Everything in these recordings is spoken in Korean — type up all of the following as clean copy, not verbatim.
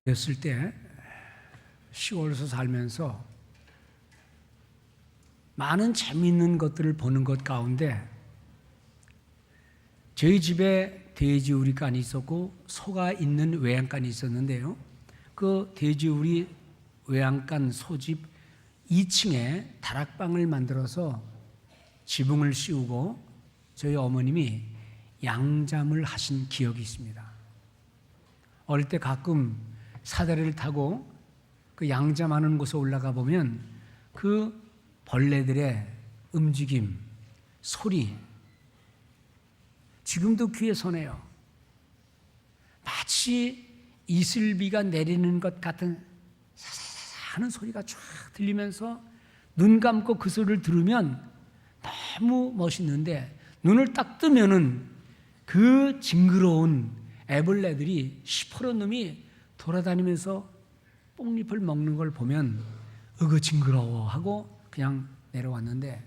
였을 때 시골에서 살면서 많은 재미있는 것들을 보는 것 가운데 저희 집에 돼지우리간이 있었고 소가 있는 외양간이 있었는데요. 그 돼지우리 외양간 소집 2층에 다락방을 만들어서 지붕을 씌우고 저희 어머님이 양잠을 하신 기억이 있습니다. 어릴 때 가끔 사다리를 타고 그 양잠하는 곳에 올라가 보면 그 벌레들의 움직임, 소리 지금도 귀에 서네요. 마치 이슬비가 내리는 것 같은 사사사 하는 소리가 쫙 들리면서 눈 감고 그 소리를 들으면 너무 멋있는데 눈을 딱 뜨면은 그 징그러운 애벌레들이 시퍼런 놈이 돌아다니면서 뽕잎을 먹는 걸 보면 징그러워 하고 그냥 내려왔는데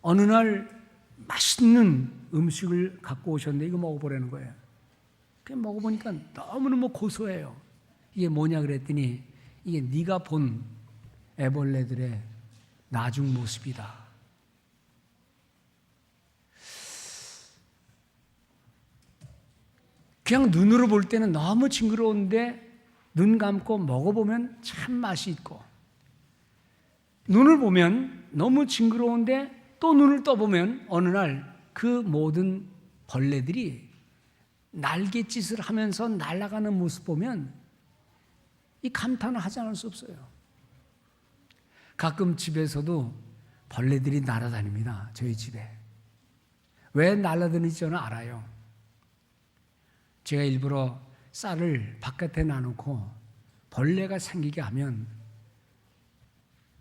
어느 날 맛있는 음식을 갖고 오셨는데 이거 먹어보라는 거예요. 그냥 먹어보니까 너무너무 고소해요. 이게 뭐냐 그랬더니 이게 네가 본 애벌레들의 나중 모습이다. 그냥 눈으로 볼 때는 너무 징그러운데 눈 감고 먹어보면 참 맛이 있고 눈을 보면 너무 징그러운데 또 눈을 떠보면 어느 날 그 모든 벌레들이 날갯짓을 하면서 날아가는 모습 보면 이 감탄을 하지 않을 수 없어요. 가끔 집에서도 벌레들이 날아다닙니다. 저희 집에. 왜 날아다니는지 저는 알아요. 제가 일부러 쌀을 바깥에 놔놓고 벌레가 생기게 하면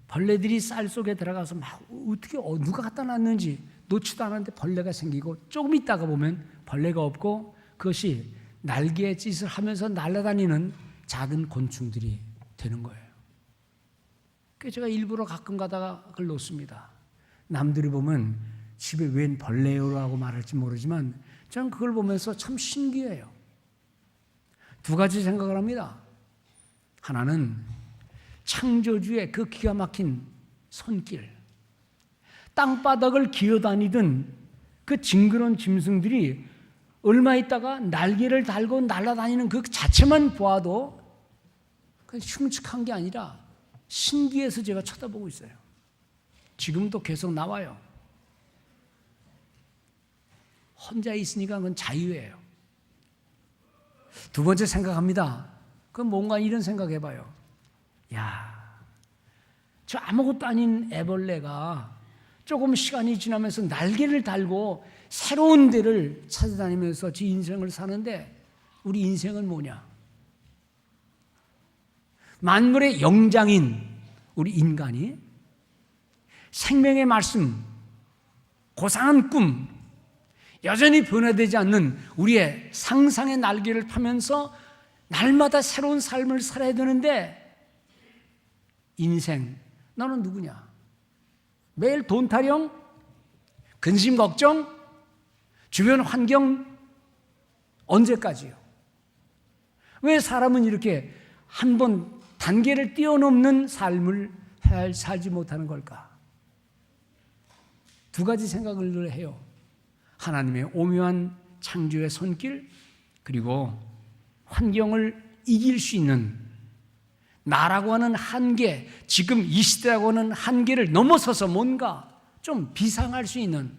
벌레들이 쌀 속에 들어가서 막 어떻게 누가 갖다 놨는지 놓지도 않았는데 벌레가 생기고 조금 있다가 보면 벌레가 없고 그것이 날개짓을 하면서 날아다니는 작은 곤충들이 되는 거예요. 그래서 제가 일부러 가끔 가다가 그걸 놓습니다. 남들이 보면 집에 웬 벌레요라고 말할지 모르지만 저는 그걸 보면서 참 신기해요. 두 가지 생각을 합니다. 하나는 창조주의 그 기가 막힌 손길, 땅바닥을 기어다니던 그 징그러운 짐승들이 얼마 있다가 날개를 달고 날아다니는 그 자체만 보아도 흉측한 게 아니라 신기해서 제가 쳐다보고 있어요. 지금도 계속 나와요. 혼자 있으니까 그건 자유예요. 두 번째 생각합니다. 그건 뭔가 이런 생각해봐요. 저 아무것도 아닌 애벌레가 조금 시간이 지나면서 날개를 달고 새로운 데를 찾아다니면서 지 인생을 사는데 우리 인생은 뭐냐? 만물의 영장인 우리 인간이 생명의 말씀, 고상한 꿈, 여전히 변화되지 않는 우리의 상상의 날개를 타면서 날마다 새로운 삶을 살아야 되는데 인생, 너는 누구냐? 매일 돈 타령, 근심 걱정, 주변 환경 언제까지요? 왜 사람은 이렇게 한 번 단계를 뛰어넘는 삶을 살지 못하는 걸까? 두 가지 생각을 해요. 하나님의 오묘한 창조의 손길, 그리고 환경을 이길 수 있는 나라고 하는 한계, 지금 이 시대라고 하는 한계를 넘어서서 뭔가 좀 비상할 수 있는,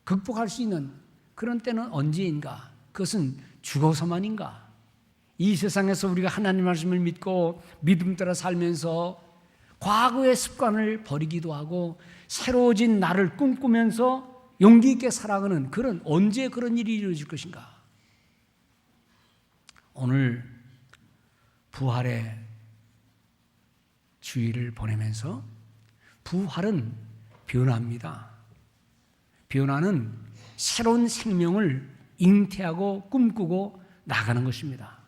극복할 수 있는 그런 때는 언제인가? 그것은 죽어서만인가? 이 세상에서 우리가 하나님 말씀을 믿고 믿음 따라 살면서 과거의 습관을 버리기도 하고 새로워진 나를 꿈꾸면서 용기 있게 살아가는 그런, 언제 그런 일이 이루어질 것인가? 오늘 부활의 주의를 보내면서 부활은 변화입니다. 변화는 새로운 생명을 잉태하고 꿈꾸고 나가는 것입니다.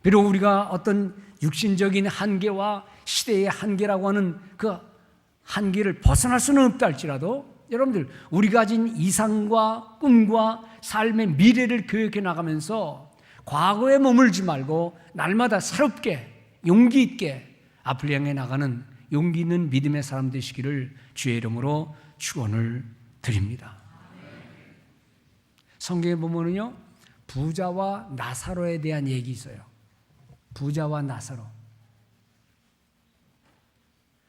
비록 우리가 어떤 육신적인 한계와 시대의 한계라고 하는 그 한계를 벗어날 수는 없다 할지라도 여러분들, 우리가 가진 이상과 꿈과 삶의 미래를 계획해 나가면서 과거에 머물지 말고 날마다 새롭게 용기 있게 앞을 향해 나가는 용기 있는 믿음의 사람 되시기를 주의 이름으로 축원을 드립니다. 성경에 보면은요, 부자와 나사로에 대한 얘기 있어요. 부자와 나사로.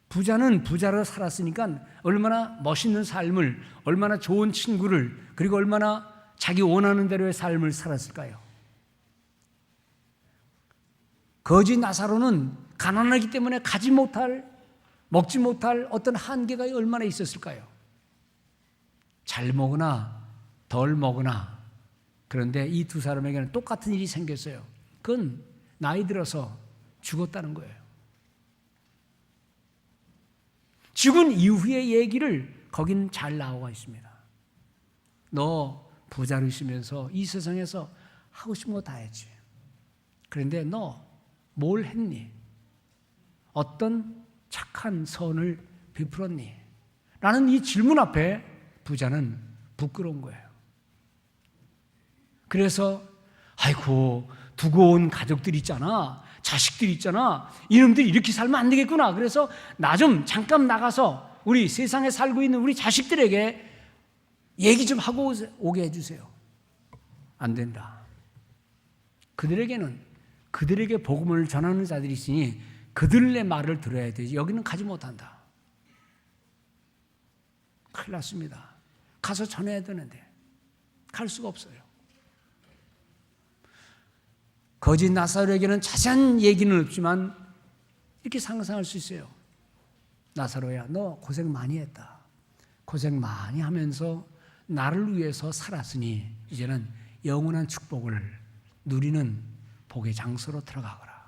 부자는 부자로 살았으니까 얼마나 멋있는 삶을, 얼마나 좋은 친구를, 그리고 얼마나 자기 원하는 대로의 삶을 살았을까요? 거지 나사로는 가난하기 때문에 가지 못할, 먹지 못할 어떤 한계가 얼마나 있었을까요? 잘 먹으나 덜 먹으나. 그런데 이 두 사람에게는 똑같은 일이 생겼어요. 그건 나이 들어서 죽었다는 거예요. 죽은 이후의 얘기를 거긴 잘 나오고 있습니다. 너 부자로 있으면서 이 세상에서 하고 싶은 거 다 했지. 그런데 너 뭘 했니? 어떤 착한 선을 베풀었니? 라는 이 질문 앞에 부자는 부끄러운 거예요. 그래서 아이고, 두고 온 가족들 있잖아, 자식들 있잖아, 이놈들이 이렇게 살면 안 되겠구나. 그래서 나 좀 잠깐 나가서 우리 세상에 살고 있는 우리 자식들에게 얘기 좀 하고 오게 해주세요. 안 된다. 그들에게 복음을 전하는 자들이 있으니 그들의 말을 들어야 되지. 여기는 가지 못한다. 큰일 났습니다. 가서 전해야 되는데 갈 수가 없어요. 거짓 나사로에게는 자세한 얘기는 없지만 이렇게 상상할 수 있어요. 나사로야, 너 고생 많이 했다. 고생 많이 하면서 나를 위해서 살았으니 이제는 영원한 축복을 누리는 복의 장소로 들어가거라.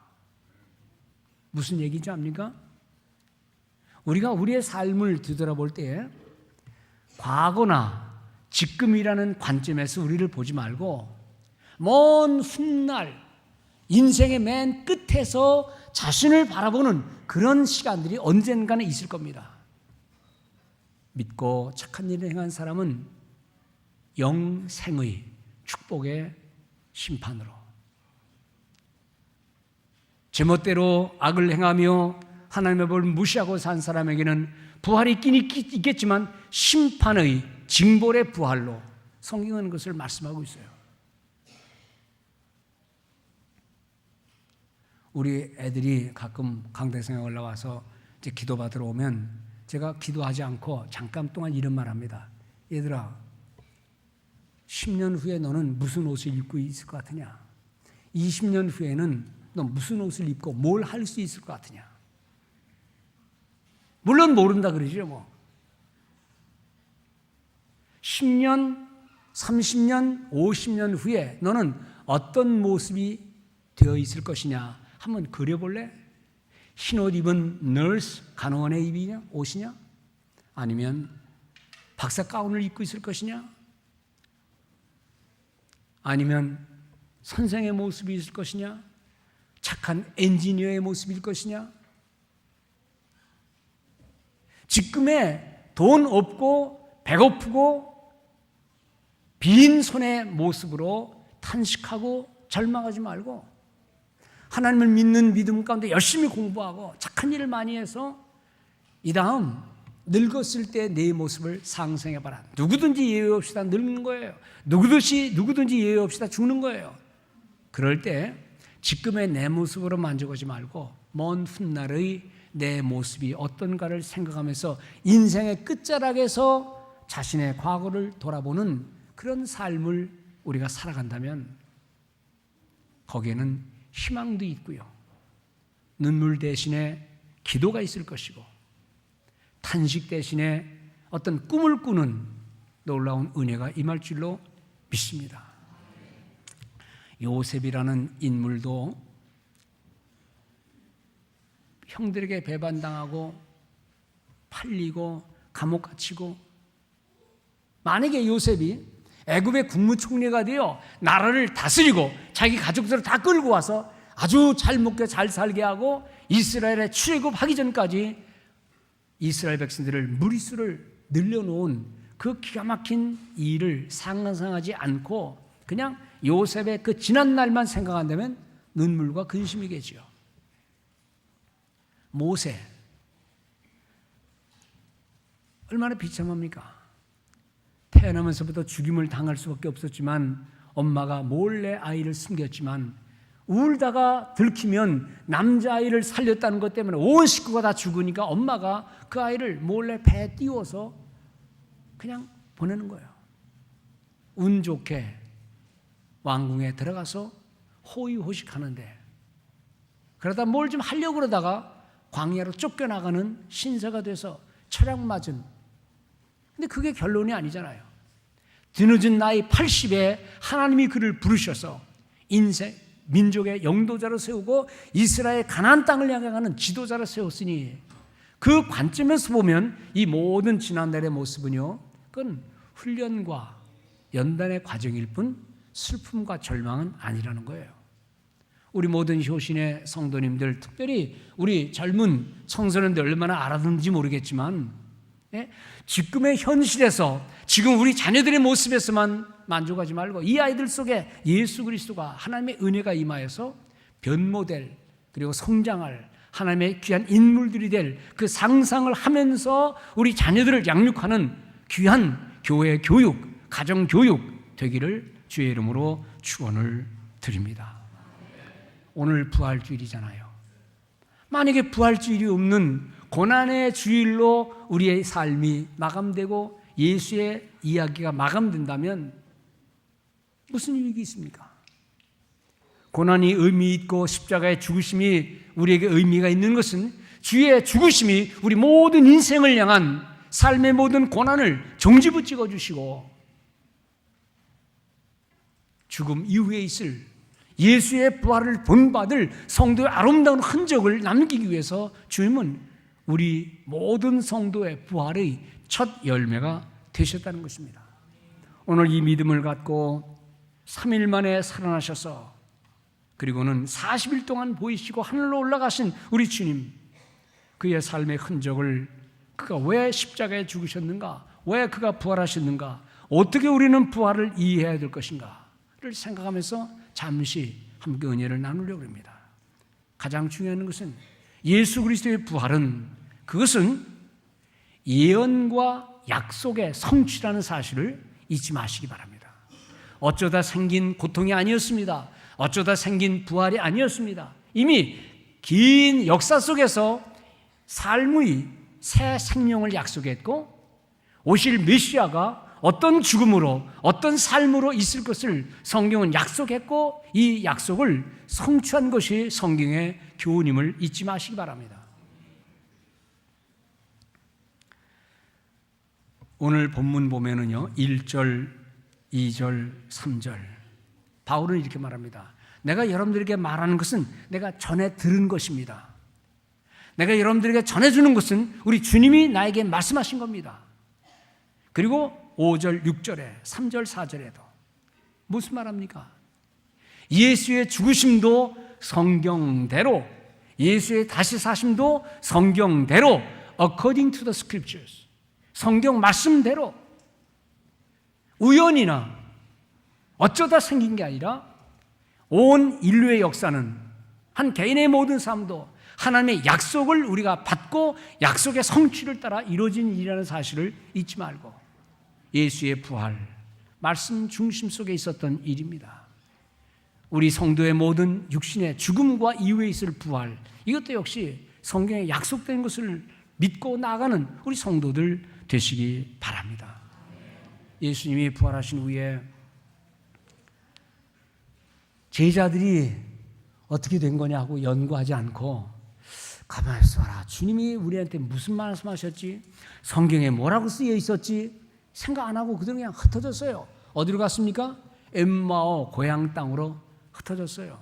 무슨 얘기인지 압니까? 우리가 우리의 삶을 뒤돌아볼 때 과거나 지금이라는 관점에서 우리를 보지 말고 먼 훗날 인생의 맨 끝에서 자신을 바라보는 그런 시간들이 언젠가는 있을 겁니다. 믿고 착한 일을 행한 사람은 영생의 축복의 심판으로, 제멋대로 악을 행하며 하나님의 법을 무시하고 산 사람에게는 부활이 있긴 있겠지만 심판의 징벌의 부활로 성경은 그것을 말씀하고 있어요. 우리 애들이 가끔 강대상에 올라와서 이제 기도받으러 오면 제가 기도하지 않고 잠깐 동안 이런 말 합니다. 얘들아, 10년 후에 너는 무슨 옷을 입고 있을 것 같으냐? 20년 후에는 너 무슨 옷을 입고 뭘 할 수 있을 것 같으냐? 물론 모른다 그러죠, 뭐. 10년, 30년, 50년 후에 너는 어떤 모습이 되어 있을 것이냐? 한번 그려볼래? 흰옷 입은 널스, 간호원의 입이냐? 옷이냐? 아니면 박사 가운을 입고 있을 것이냐? 아니면 선생의 모습이 있을 것이냐? 착한 엔지니어의 모습일 것이냐? 지금의 돈 없고 배고프고 빈손의 모습으로 탄식하고 절망하지 말고 하나님을 믿는 믿음 가운데 열심히 공부하고 착한 일을 많이 해서 이 다음 늙었을 때 내 모습을 상상해봐라. 누구든지 예외 없이 다 늙는 거예요. 누구든지 예외 없이 다 죽는 거예요. 그럴 때 지금의 내 모습으로 만족하지 말고 먼 훗날의 내 모습이 어떤가를 생각하면서 인생의 끝자락에서 자신의 과거를 돌아보는 그런 삶을 우리가 살아간다면 거기에는 희망도 있고요. 눈물 대신에 기도가 있을 것이고 탄식 대신에 어떤 꿈을 꾸는 놀라운 은혜가 임할 줄로 믿습니다. 요셉이라는 인물도 형들에게 배반당하고 팔리고 감옥 갇히고, 만약에 요셉이 애굽의 국무총리가 되어 나라를 다스리고 자기 가족들을 다 끌고 와서 아주 잘 먹게 잘 살게 하고 이스라엘에 출애굽하기 전까지 이스라엘 백성들을 무리수를 늘려놓은 그 기가 막힌 일을 상상하지 않고 그냥 요셉의 그 지난 날만 생각한다면 눈물과 근심이겠지요. 모세 얼마나 비참합니까? 태어나면서부터 죽임을 당할 수밖에 없었지만 엄마가 몰래 아이를 숨겼지만 울다가 들키면 남자아이를 살렸다는 것 때문에 온 식구가 다 죽으니까 엄마가 그 아이를 몰래 배에 띄워서 그냥 보내는 거예요. 운 좋게 왕궁에 들어가서 호의호식하는데 그러다 뭘 좀 하려고 그러다가 광야로 쫓겨나가는 신세가 돼서 철약 맞은. 근데 그게 결론이 아니잖아요. 뒤늦은 나이 80에 하나님이 그를 부르셔서 인생 민족의 영도자로 세우고 이스라엘 가나안 땅을 향해 가는 지도자로 세웠으니 그 관점에서 보면 이 모든 지난날의 모습은요, 그건 훈련과 연단의 과정일 뿐 슬픔과 절망은 아니라는 거예요. 우리 모든 효신의 성도님들, 특별히 우리 젊은 청소년들 얼마나 알아듣는지 모르겠지만 지금의 현실에서 지금 우리 자녀들의 모습에서만 만족하지 말고 이 아이들 속에 예수 그리스도가 하나님의 은혜가 임하여서 변모될 그리고 성장할 하나님의 귀한 인물들이 될 그 상상을 하면서 우리 자녀들을 양육하는 귀한 교회 교육, 가정 교육 되기를 주의 이름으로 축원을 드립니다. 오늘 부활주일이잖아요. 만약에 부활주일이 없는 고난의 주일로 우리의 삶이 마감되고 예수의 이야기가 마감된다면 무슨 유익이 있습니까? 고난이 의미 있고 십자가의 죽으심이 우리에게 의미가 있는 것은 주의 죽으심이 우리 모든 인생을 향한 삶의 모든 고난을 정지붙여 주시고 죽음 이후에 있을 예수의 부활을 본받을 성도의 아름다운 흔적을 남기기 위해서 주님은 우리 모든 성도의 부활의 첫 열매가 되셨다는 것입니다. 오늘 이 믿음을 갖고 3일 만에 살아나셔서 그리고는 40일 동안 보이시고 하늘로 올라가신 우리 주님, 그의 삶의 흔적을 그가 왜 십자가에 죽으셨는가, 왜 그가 부활하셨는가, 어떻게 우리는 부활을 이해해야 될 것인가를 생각하면서 잠시 함께 은혜를 나누려고 합니다. 가장 중요한 것은 예수 그리스도의 부활은 그것은 예언과 약속의 성취라는 사실을 잊지 마시기 바랍니다. 어쩌다 생긴 고통이 아니었습니다. 어쩌다 생긴 부활이 아니었습니다. 이미 긴 역사 속에서 삶의 새 생명을 약속했고 오실 메시아가 어떤 죽음으로 어떤 삶으로 있을 것을 성경은 약속했고 이 약속을 성취한 것이 성경의 교훈임을 잊지 마시기 바랍니다. 오늘 본문 보면은요 1절, 2절, 3절 바울은 이렇게 말합니다. 내가 여러분들에게 말하는 것은 내가 전에 들은 것입니다. 내가 여러분들에게 전해주는 것은 우리 주님이 나에게 말씀하신 겁니다. 그리고 5절, 6절에 3절, 4절에도 무슨 말합니까? 예수의 죽으심도 성경대로, 예수의 다시 사심도 성경대로, according to the scriptures, 성경 말씀대로, 우연이나 어쩌다 생긴 게 아니라 온 인류의 역사는, 한 개인의 모든 삶도 하나님의 약속을 우리가 받고 약속의 성취를 따라 이루어진 일이라는 사실을 잊지 말고 예수의 부활, 말씀 중심 속에 있었던 일입니다. 우리 성도의 모든 육신의 죽음과 이후에 있을 부활, 이것도 역시 성경에 약속된 것을 믿고 나아가는 우리 성도들 되시기 바랍니다. 예수님이 부활하신 후에 제자들이 어떻게 된 거냐고 연구하지 않고 가만히 있어라, 주님이 우리한테 무슨 말씀하셨지? 성경에 뭐라고 쓰여 있었지? 생각 안 하고 그대로 그냥 흩어졌어요. 어디로 갔습니까? 엠마오 고향 땅으로 흩어졌어요.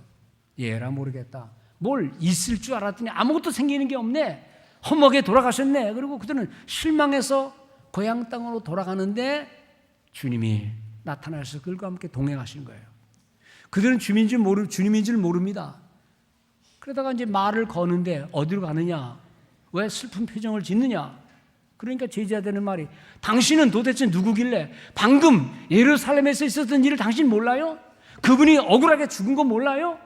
얘라 모르겠다. 뭘 있을 줄 알았더니 아무것도 생기는 게 없네. 험하게 돌아가셨네. 그리고 그들은 실망해서 고향 땅으로 돌아가는데 주님이 나타나셔서 그들과 함께 동행하신 거예요. 그들은 주님인 줄 모릅니다. 그러다가 이제 말을 거는데 어디로 가느냐? 왜 슬픈 표정을 짓느냐? 그러니까 제자들은 말이, 당신은 도대체 누구길래 방금 예루살렘에서 있었던 일을 당신 몰라요? 그분이 억울하게 죽은 거 몰라요?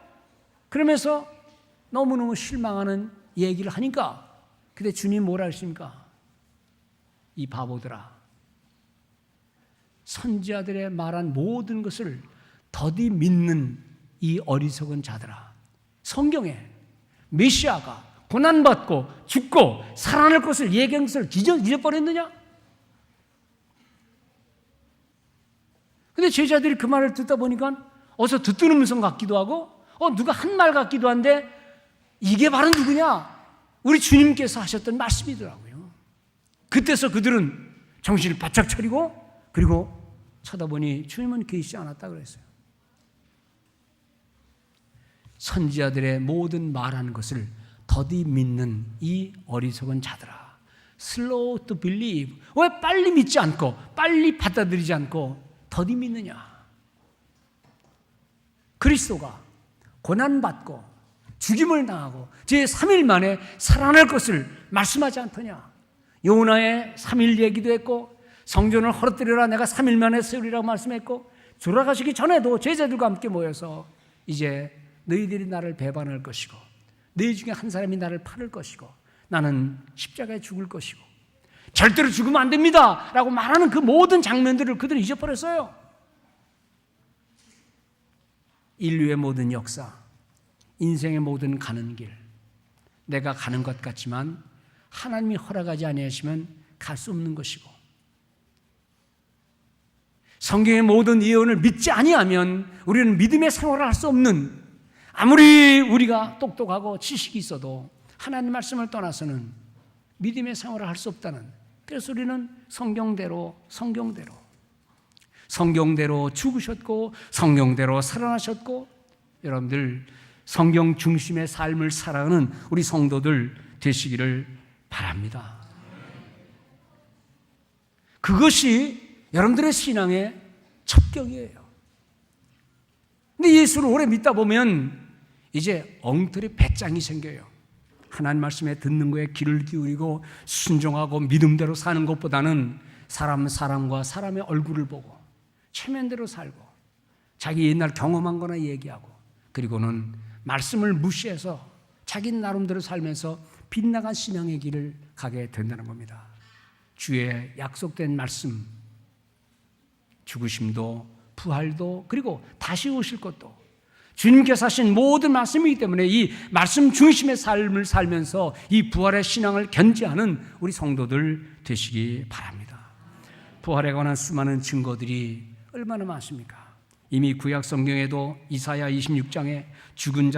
그러면서 너무너무 실망하는 얘기를 하니까, 근데 주님 뭐라 하십니까? 이 바보들아, 선지자들의 말한 모든 것을 더디 믿는 이 어리석은 자들아, 성경에 메시아가 고난받고 죽고 살아날 것을 얘기한 것을 잊어버렸느냐? 근데 제자들이 그 말을 듣다 보니까 어서 듣는 음성 같기도 하고 누가 한 말 같기도 한데, 이게 바로 누구냐? 우리 주님께서 하셨던 말씀이더라고요. 그때서 그들은 정신을 바짝 차리고, 그리고 쳐다보니 주님은 계시지 않았다 그랬어요. 선지자들의 모든 말하는 것을 더디 믿는 이 어리석은 자들아, slow to believe. 왜 빨리 믿지 않고 빨리 받아들이지 않고 더디 믿느냐? 그리스도가 고난받고 죽임을 당하고 제3일 만에 살아날 것을 말씀하지 않더냐? 요나의 3일 얘기도 했고, 성전을 헐어뜨리라 내가 3일 만에 세우리라고 말씀했고, 돌아가시기 전에도 제자들과 함께 모여서 이제 너희들이 나를 배반할 것이고 너희 중에 한 사람이 나를 팔을 것이고 나는 십자가에 죽을 것이고 절대로 죽으면 안 됩니다 라고 말하는 그 모든 장면들을 그들은 잊어버렸어요. 인류의 모든 역사, 인생의 모든 가는 길, 내가 가는 것 같지만 하나님이 허락하지 아니하시면 갈 수 없는 것이고, 성경의 모든 예언을 믿지 아니하면 우리는 믿음의 생활을 할 수 없는, 아무리 우리가 똑똑하고 지식이 있어도 하나님 말씀을 떠나서는 믿음의 생활을 할 수 없다는, 그래서 우리는 성경대로 죽으셨고 성경대로 살아나셨고, 여러분들 성경 중심의 삶을 살아가는 우리 성도들 되시기를 바랍니다. 그것이 여러분들의 신앙의 첩경이에요. 근데 예수를 오래 믿다 보면 이제 엉터리 배짱이 생겨요. 하나님 말씀에 듣는 거에 귀를 기울이고 순종하고 믿음대로 사는 것보다는 사람과 사람의 얼굴을 보고 체면대로 살고 자기 옛날 경험한 거나 얘기하고, 그리고는 말씀을 무시해서 자기 나름대로 살면서 빗나간 신앙의 길을 가게 된다는 겁니다. 주의 약속된 말씀, 죽으심도 부활도 그리고 다시 오실 것도 주님께서 하신 모든 말씀이기 때문에 이 말씀 중심의 삶을 살면서 이 부활의 신앙을 견지하는 우리 성도들 되시기 바랍니다. 부활에 관한 수많은 증거들이 얼마나 많습니까? 이미 구약 성경에도 이사야 26장에 죽은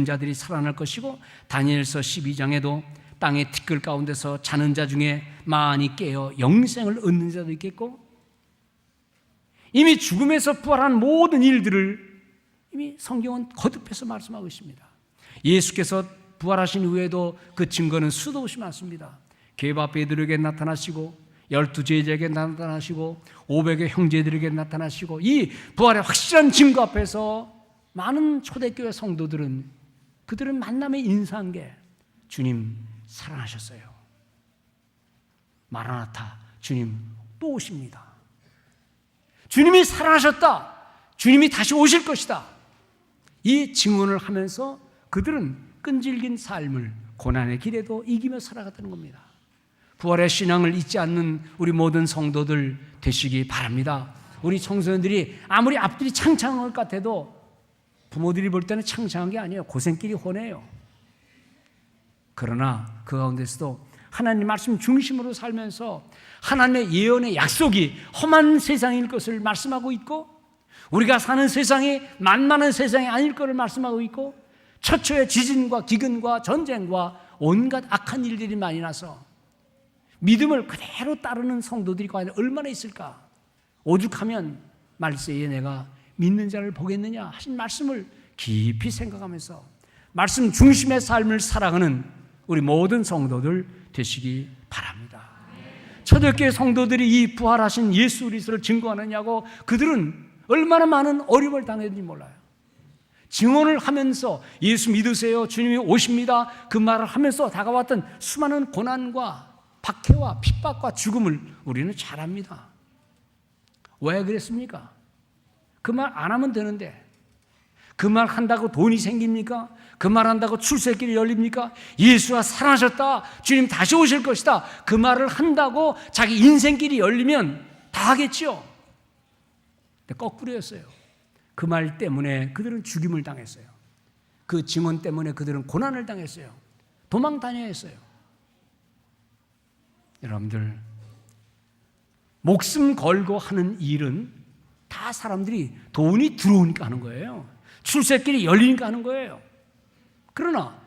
자들이 살아날 것이고, 다니엘서 12장에도 땅의 티끌 가운데서 자는 자 중에 많이 깨어 영생을 얻는 자도 있겠고, 이미 죽음에서 부활한 모든 일들을 이미 성경은 거듭해서 말씀하고 있습니다. 예수께서 부활하신 후에도 그 증거는 수도 없이 많습니다. 게바 베드로에게 나타나시고 12제자에게 나타나시고 500의 형제들에게 나타나시고, 이 부활의 확실한 증거 앞에서 많은 초대교회 성도들은 그들은 만남에 인사한 게 주님 살아나셨어요. 마라나타, 주님 또 오십니다. 주님이 살아나셨다. 주님이 다시 오실 것이다. 이 증언을 하면서 그들은 끈질긴 삶을 고난의 길에도 이기며 살아갔다는 겁니다. 부활의 신앙을 잊지 않는 우리 모든 성도들 되시기 바랍니다. 우리 청소년들이 아무리 앞들이 창창한 것 같아도 부모들이 볼 때는 창창한 게 아니에요. 고생길이 훤해요. 그러나 그 가운데서도 하나님 말씀 중심으로 살면서 하나님의 예언의 약속이 험한 세상일 것을 말씀하고 있고, 우리가 사는 세상이 만만한 세상이 아닐 것을 말씀하고 있고, 처처의 지진과 기근과 전쟁과 온갖 악한 일들이 많이 나서 믿음을 그대로 따르는 성도들이 과연 얼마나 있을까? 오죽하면 말세에 내가 믿는 자를 보겠느냐 하신 말씀을 깊이 생각하면서 말씀 중심의 삶을 살아가는 우리 모든 성도들 되시기 바랍니다. 초대교회 성도들이 이 부활하신 예수 그리스도를 증거하느냐고 그들은 얼마나 많은 어려움을 당했는지 몰라요. 증언을 하면서 예수 믿으세요, 주님이 오십니다, 그 말을 하면서 다가왔던 수많은 고난과 박해와 핍박과 죽음을 우리는 잘 압니다. 왜 그랬습니까? 그 말 안 하면 되는데, 그 말 한다고 돈이 생깁니까? 그 말 한다고 출세길이 열립니까? 예수가 살아나셨다, 주님 다시 오실 것이다, 그 말을 한다고 자기 인생길이 열리면 다 하겠죠. 근데 거꾸로였어요. 그 말 때문에 그들은 죽임을 당했어요. 그 증언 때문에 그들은 고난을 당했어요. 도망 다녀야 했어요. 여러분들, 목숨 걸고 하는 일은 다 사람들이 돈이 들어오니까 하는 거예요. 출세길이 열리니까 하는 거예요. 그러나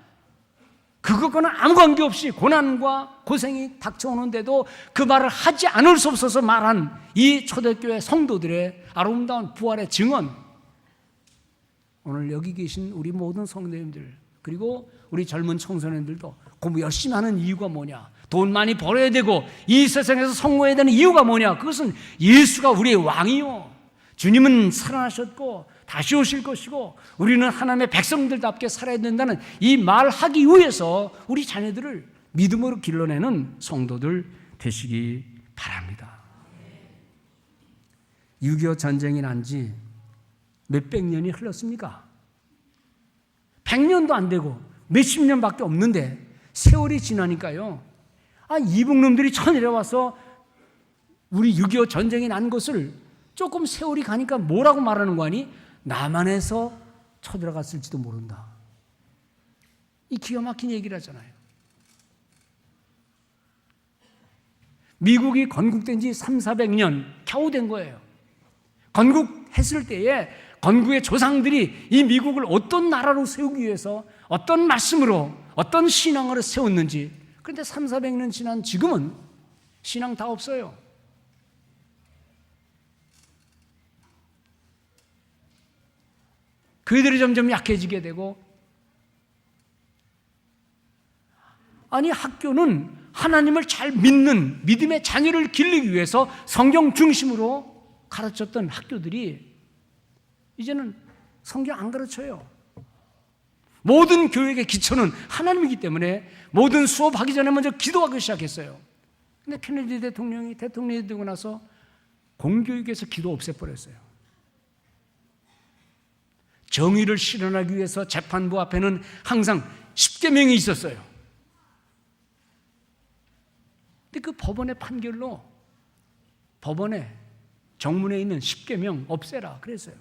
그것과는 아무 관계없이 고난과 고생이 닥쳐오는데도 그 말을 하지 않을 수 없어서 말한 이 초대교회 성도들의 아름다운 부활의 증언, 오늘 여기 계신 우리 모든 성도님들, 그리고 우리 젊은 청소년들도 공부 열심히 하는 이유가 뭐냐, 돈 많이 벌어야 되고 이 세상에서 성공해야 되는 이유가 뭐냐, 그것은 예수가 우리의 왕이요, 주님은 살아나셨고 다시 오실 것이고 우리는 하나님의 백성들답게 살아야 된다는 이 말하기 위해서 우리 자녀들을 믿음으로 길러내는 성도들 되시기 바랍니다. 6.25 전쟁이 난 지 몇백 년이 흘렀습니까? 100년도 안 되고 몇십 년밖에 없는데 세월이 지나니까요, 이북놈들이 쳐내려와서 우리 6.25 전쟁이 난 것을 조금 세월이 가니까 뭐라고 말하는 거 아니? 남한에서 쳐들어갔을지도 모른다. 이 기가 막힌 얘기를 하잖아요. 미국이 건국된 지 300~400년 겨우 된 거예요. 건국했을 때에 건국의 조상들이 이 미국을 어떤 나라로 세우기 위해서 어떤 말씀으로 어떤 신앙으로 세웠는지, 그런데 300~400년 지난 지금은 신앙 다 없어요. 그들이 점점 약해지게 되고, 학교는 하나님을 잘 믿는 믿음의 자녀를 기르기 위해서 성경 중심으로 가르쳤던 학교들이 이제는 성경 안 가르쳐요. 모든 교육의 기초는 하나님이기 때문에 모든 수업하기 전에 먼저 기도하기 시작했어요. 근데 케네디 대통령이 대통령이 되고 나서 공교육에서 기도 없애버렸어요. 정의를 실현하기 위해서 재판부 앞에는 항상 10계명이 있었어요. 근데 그 법원의 판결로 법원에 정문에 있는 10계명 없애라 그랬어요.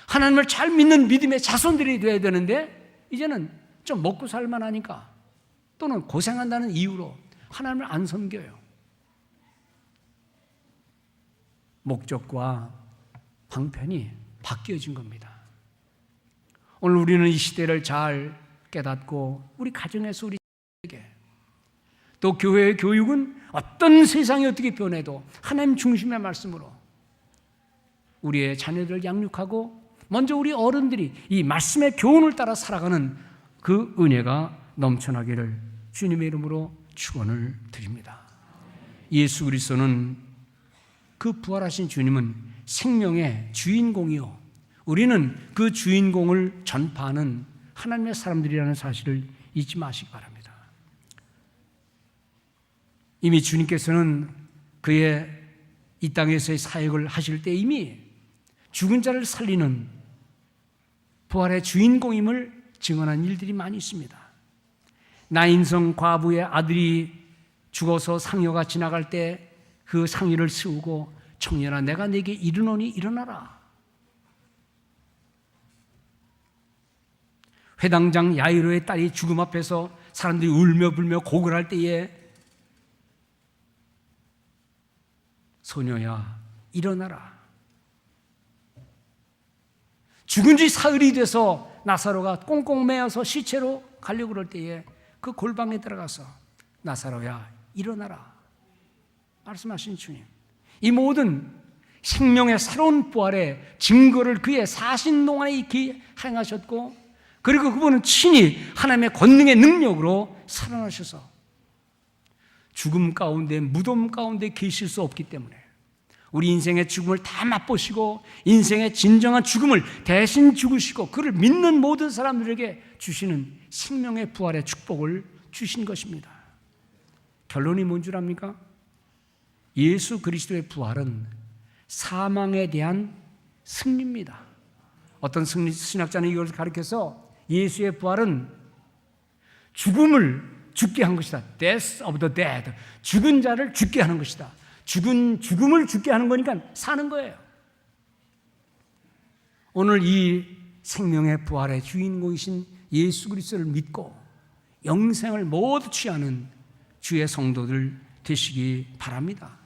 하나님을 잘 믿는 믿음의 자손들이 돼야 되는데 이제는 좀 먹고 살만하니까 또는 고생한다는 이유로 하나님을 안 섬겨요. 목적과 방편이 바뀌어진 겁니다. 오늘 우리는 이 시대를 잘 깨닫고 우리 가정에서 우리에게, 또 교회의 교육은 어떤 세상이 어떻게 변해도 하나님 중심의 말씀으로 우리의 자녀들을 양육하고 먼저 우리 어른들이 이 말씀의 교훈을 따라 살아가는 그 은혜가 넘쳐나기를 주님의 이름으로 축원을 드립니다. 예수 그리스도는, 그 부활하신 주님은 생명의 주인공이요, 우리는 그 주인공을 전파하는 하나님의 사람들이라는 사실을 잊지 마시기 바랍니다. 이미 주님께서는 그의 이 땅에서의 사역을 하실 때 이미 죽은 자를 살리는 부활의 주인공임을 증언한 일들이 많이 있습니다. 나인성 과부의 아들이 죽어서 상여가 지나갈 때 그 상여를 세우고, 청년아 내가 네게 이르노니 일어나라. 회당장 야이로의 딸이 죽음 앞에서 사람들이 울며 불며 고글할 때에 소녀야 일어나라. 죽은 지 사흘이 돼서 나사로가 꽁꽁 매어서 시체로 가려고 그럴 때에 그 골방에 들어가서 나사로야 일어나라 말씀하신 주님, 이 모든 생명의 새로운 부활의 증거를 그의 사신 동안에 행하셨고, 그리고 그분은 친히 하나님의 권능의 능력으로 살아나셔서 죽음 가운데, 무덤 가운데 계실 수 없기 때문에 우리 인생의 죽음을 다 맛보시고 인생의 진정한 죽음을 대신 죽으시고 그를 믿는 모든 사람들에게 주시는 생명의 부활의 축복을 주신 것입니다. 결론이 뭔 줄 압니까? 예수 그리스도의 부활은 사망에 대한 승리입니다. 어떤 신학자는 이걸 가르쳐서 예수의 부활은 죽음을 죽게 한 것이다. Death of the dead. 죽은 자를 죽게 하는 것이다. 죽음을 죽게 하는 거니까 사는 거예요. 오늘 이 생명의 부활의 주인공이신 예수 그리스도를 믿고 영생을 모두 취하는 주의 성도들 되시기 바랍니다.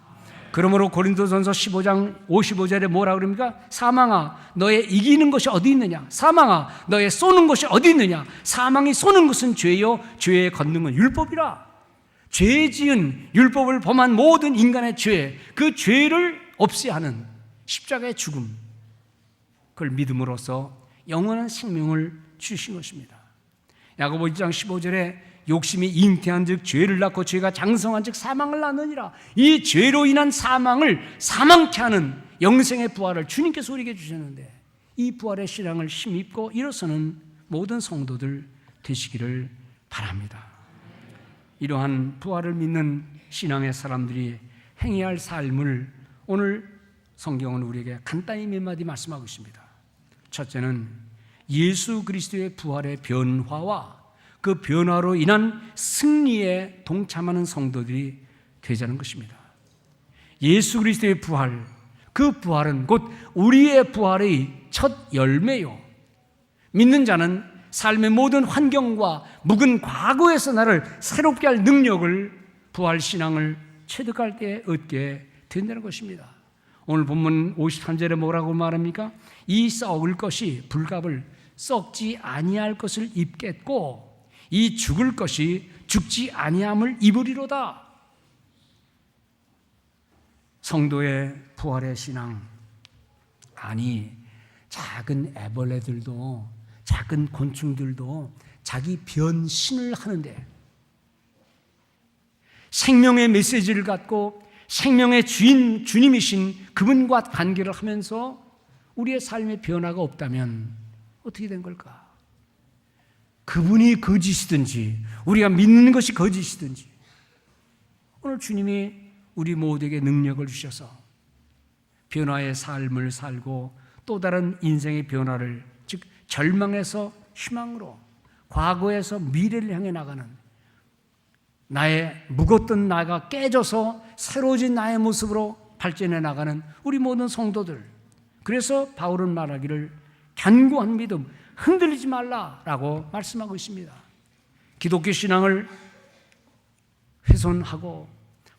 그러므로 고린도전서 15장 55절에 뭐라 그럽니까? 사망아 너의 이기는 것이 어디 있느냐? 사망아 너의 쏘는 것이 어디 있느냐? 사망이 쏘는 것은 죄요 죄의 권능은 율법이라. 죄 지은 율법을 범한 모든 인간의 죄, 그 죄를 없애하는 십자가의 죽음, 그걸 믿음으로써 영원한 생명을 주신 것입니다. 야고보 1장 15절에 욕심이 잉태한 즉 죄를 낳고 죄가 장성한 즉 사망을 낳느니라. 이 죄로 인한 사망을 사망케 하는 영생의 부활을 주님께서 우리에게 주셨는데, 이 부활의 신앙을 힘입고 일어서는 모든 성도들 되시기를 바랍니다. 이러한 부활을 믿는 신앙의 사람들이 행해야 할 삶을 오늘 성경은 우리에게 간단히 몇 마디 말씀하고 있습니다. 첫째는 예수 그리스도의 부활의 변화와 그 변화로 인한 승리에 동참하는 성도들이 되자는 것입니다. 예수 그리스도의 부활, 그 부활은 곧 우리의 부활의 첫 열매요. 믿는 자는 삶의 모든 환경과 묵은 과거에서 나를 새롭게 할 능력을, 부활 신앙을 체득할 때 얻게 된다는 것입니다. 오늘 본문 53절에 뭐라고 말합니까? 이 썩을 것이 불갑을 썩지 아니할 것을 입겠고 이 죽을 것이 죽지 아니함을 입으리로다. 성도의 부활의 신앙, 아니 작은 애벌레들도 작은 곤충들도 자기 변신을 하는데 생명의 메시지를 갖고 생명의 주인 주님이신 그분과 관계를 하면서 우리의 삶의 변화가 없다면 어떻게 된 걸까? 그분이 거짓이든지 우리가 믿는 것이 거짓이든지 오늘 주님이 우리 모두에게 능력을 주셔서 변화의 삶을 살고 또 다른 인생의 변화를, 즉 절망에서 희망으로, 과거에서 미래를 향해 나가는, 나의 묵었던 나가 깨져서 새로워진 나의 모습으로 발전해 나가는 우리 모든 성도들. 그래서 바울은 말하기를 견고한 믿음, 흔들리지 말라라고 말씀하고 있습니다. 기독교 신앙을 훼손하고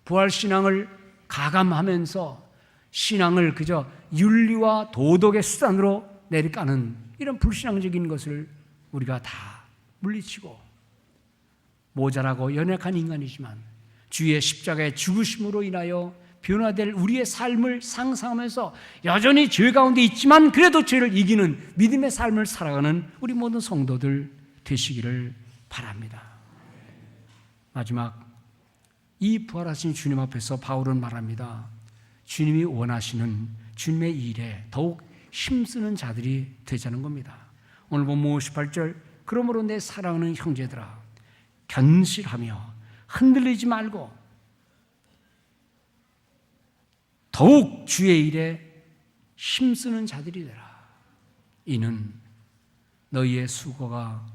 부활 신앙을 가감하면서 신앙을 그저 윤리와 도덕의 수단으로 내리까는 이런 불신앙적인 것을 우리가 다 물리치고, 모자라고 연약한 인간이지만 주의 십자가의 죽으심으로 인하여 변화될 우리의 삶을 상상하면서 여전히 죄 가운데 있지만 그래도 죄를 이기는 믿음의 삶을 살아가는 우리 모든 성도들 되시기를 바랍니다. 마지막, 이 부활하신 주님 앞에서 바울은 말합니다. 주님이 원하시는 주님의 일에 더욱 힘쓰는 자들이 되자는 겁니다. 오늘 본문 58절, 그러므로 내 사랑하는 형제들아 견실하며 흔들리지 말고 더욱 주의 일에 힘쓰는 자들이 되라. 이는 너희의 수고가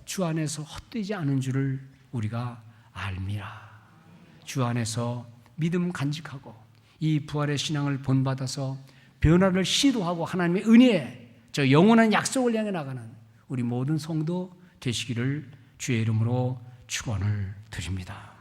주 안에서 헛되지 않은 줄을 우리가 알미라. 주 안에서 믿음 간직하고 이 부활의 신앙을 본받아서 변화를 시도하고 하나님의 은혜에 저 영원한 약속을 향해 나가는 우리 모든 성도 되시기를 주의 이름으로 축원을 드립니다.